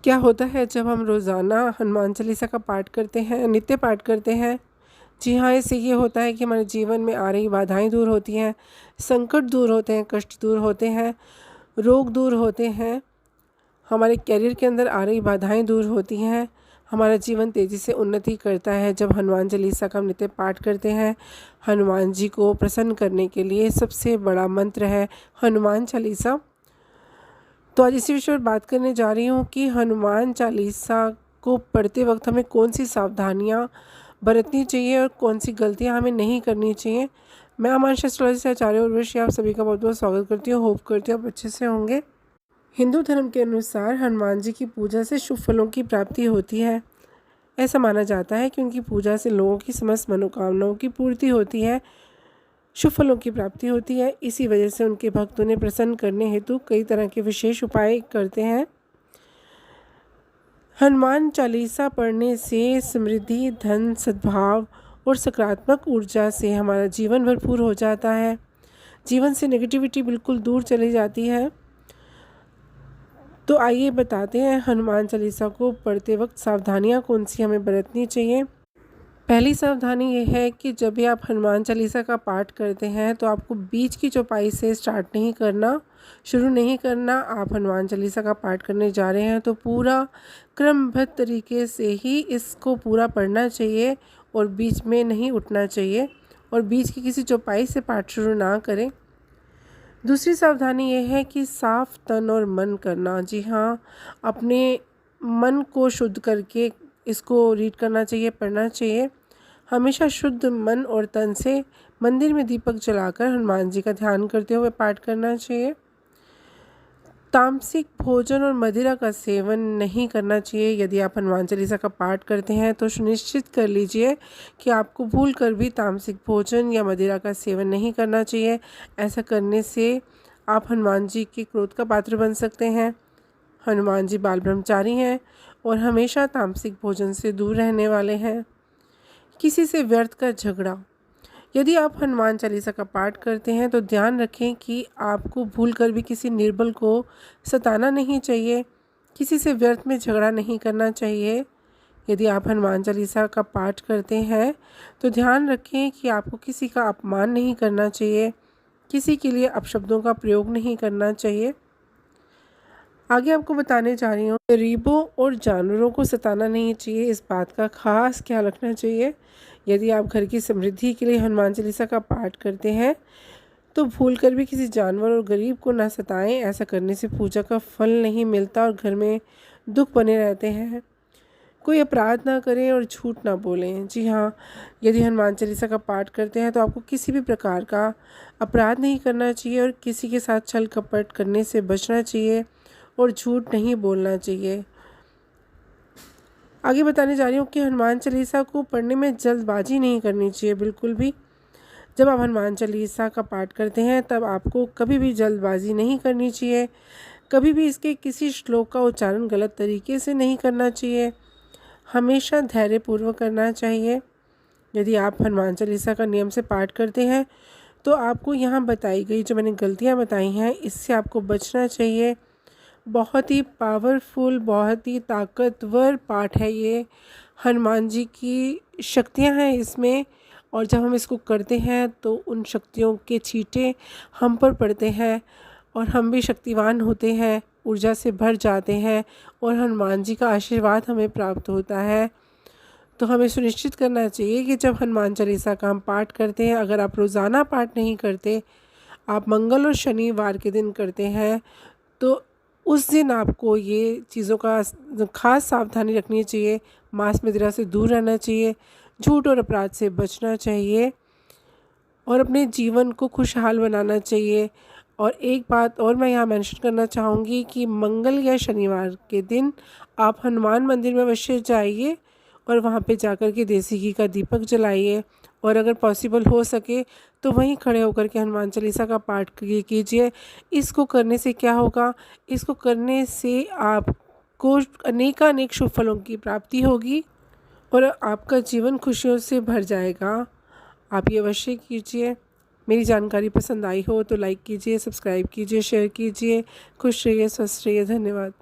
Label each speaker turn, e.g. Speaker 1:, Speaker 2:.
Speaker 1: क्या होता है जब हम रोज़ाना हनुमान चालीसा का पाठ करते हैं, नित्य पाठ करते हैं? जी हाँ, इससे ये होता है कि हमारे जीवन में आ रही बाधाएं दूर होती हैं, संकट दूर होते हैं, कष्ट दूर होते हैं, रोग दूर होते हैं, हमारे करियर के अंदर आ रही बाधाएं दूर होती हैं, हमारा जीवन तेज़ी से उन्नति करता है जब हनुमान चालीसा का हम नित्य पाठ करते हैं। हनुमान जी को प्रसन्न करने के लिए सबसे बड़ा मंत्र है हनुमान चालीसा। तो आज इसी विषय पर बात करने जा रही हूँ कि हनुमान चालीसा को पढ़ते वक्त हमें कौन सी सावधानियाँ बरतनी चाहिए और कौन सी गलतियाँ हमें नहीं करनी चाहिए। मैं अमांशा एस्ट्रोलॉजी से आचार्य उर्वशी आप सभी का बहुत बहुत स्वागत करती हूँ। होप करती हूँ आप अच्छे से होंगे। हिंदू धर्म के अनुसार हनुमान जी की पूजा से शुभ फलों की प्राप्ति होती है। ऐसा माना जाता है कि उनकी पूजा से लोगों की समस्त मनोकामनाओं की पूर्ति होती है, शुभ फलों की प्राप्ति होती है। इसी वजह से उनके भक्त उन्हें प्रसन्न करने हेतु कई तरह के विशेष उपाय करते हैं। हनुमान चालीसा पढ़ने से समृद्धि, धन, सद्भाव और सकारात्मक ऊर्जा से हमारा जीवन भरपूर हो जाता है। जीवन से नेगेटिविटी बिल्कुल दूर चली जाती है। तो आइए बताते हैं हनुमान चालीसा को पढ़ते वक्त सावधानियाँ कौन सी हमें बरतनी चाहिए। पहली सावधानी ये है कि जब भी आप हनुमान चालीसा का पाठ करते हैं तो आपको बीच की चौपाई से स्टार्ट नहीं करना, शुरू नहीं करना। आप हनुमान चालीसा का पाठ करने जा रहे हैं तो पूरा क्रमबद्ध तरीके से ही इसको पूरा पढ़ना चाहिए और बीच में नहीं उठना चाहिए और बीच की किसी चौपाई से पाठ शुरू ना करें। दूसरी सावधानी ये है कि साफ तन और मन करना। जी हाँ, अपने मन को शुद्ध करके इसको रीड करना चाहिए, पढ़ना चाहिए। हमेशा शुद्ध मन और तन से मंदिर में दीपक जलाकर हनुमान जी का ध्यान करते हुए पाठ करना चाहिए। तामसिक भोजन और मदिरा का सेवन नहीं करना चाहिए। यदि आप हनुमान चालीसा का पाठ करते हैं तो सुनिश्चित कर लीजिए कि आपको भूल कर भी तामसिक भोजन या मदिरा का सेवन नहीं करना चाहिए। ऐसा करने से आप हनुमान जी के क्रोध का पात्र बन सकते हैं। हनुमान जी बाल ब्रह्मचारी हैं और हमेशा तामसिक भोजन से दूर रहने वाले हैं। किसी से व्यर्थ का झगड़ा। यदि आप हनुमान चालीसा का पाठ करते हैं तो ध्यान रखें कि आपको भूलकर भी किसी निर्बल को सताना नहीं चाहिए, किसी से व्यर्थ में झगड़ा नहीं करना चाहिए। यदि आप हनुमान चालीसा का पाठ करते हैं तो ध्यान रखें कि आपको किसी का अपमान नहीं करना चाहिए, किसी के लिए अपशब्दों का प्रयोग नहीं करना चाहिए। आगे आपको बताने जा रही हूँ, गरीबों और जानवरों को सताना नहीं चाहिए, इस बात का खास ख्याल रखना चाहिए। यदि आप घर की समृद्धि के लिए हनुमान चालीसा का पाठ करते हैं तो भूलकर भी किसी जानवर और गरीब को ना सताएं। ऐसा करने से पूजा का फल नहीं मिलता और घर में दुख बने रहते हैं। कोई अपराध ना करें और झूठ ना बोलें। जी हाँ, यदि हनुमान चालीसा का पाठ करते हैं तो आपको किसी भी प्रकार का अपराध नहीं करना चाहिए और किसी के साथ छल कपट करने से बचना चाहिए और झूठ नहीं बोलना चाहिए। आगे बताने जा रही हूँ कि हनुमान चालीसा को पढ़ने में जल्दबाजी नहीं करनी चाहिए बिल्कुल भी। जब आप हनुमान चालीसा का पाठ करते हैं तब आपको कभी भी जल्दबाजी नहीं करनी चाहिए, कभी भी इसके किसी श्लोक का उच्चारण गलत तरीके से नहीं करना चाहिए, हमेशा धैर्यपूर्वक करना चाहिए। यदि आप हनुमान चालीसा का नियम से पाठ करते हैं तो आपको यहाँ बताई गई जो मैंने गलतियाँ बताई हैं इससे आपको बचना चाहिए। बहुत ही पावरफुल, बहुत ही ताकतवर पाठ है ये। हनुमान जी की शक्तियाँ हैं इसमें और जब हम इसको करते हैं तो उन शक्तियों के छींटे हम पर पड़ते हैं और हम भी शक्तिवान होते हैं, ऊर्जा से भर जाते हैं और हनुमान जी का आशीर्वाद हमें प्राप्त होता है। तो हमें सुनिश्चित करना चाहिए कि जब हनुमान चालीसा का हम पाठ करते हैं, अगर आप रोज़ाना पाठ नहीं करते, आप मंगल और शनिवार के दिन करते हैं तो उस दिन आपको ये चीज़ों का ख़ास सावधानी रखनी चाहिए। मांस मदिरा से दूर रहना चाहिए, झूठ और अपराध से बचना चाहिए और अपने जीवन को खुशहाल बनाना चाहिए। और एक बात और मैं यहाँ मेंशन करना चाहूँगी कि मंगल या शनिवार के दिन आप हनुमान मंदिर में अवश्य जाइए और वहाँ पे जाकर के देसी घी का दीपक जलाइए और अगर पॉसिबल हो सके तो वहीं खड़े होकर के हनुमान चालीसा का पाठ कीजिए। इसको करने से क्या होगा, इसको करने से आपको अनेकानेक शुभ फलों की प्राप्ति होगी और आपका जीवन खुशियों से भर जाएगा। आप ये अवश्य कीजिए। मेरी जानकारी पसंद आई हो तो लाइक कीजिए, सब्सक्राइब कीजिए, शेयर कीजिए। खुश रहिए, स्वस्थ रहिए। धन्यवाद।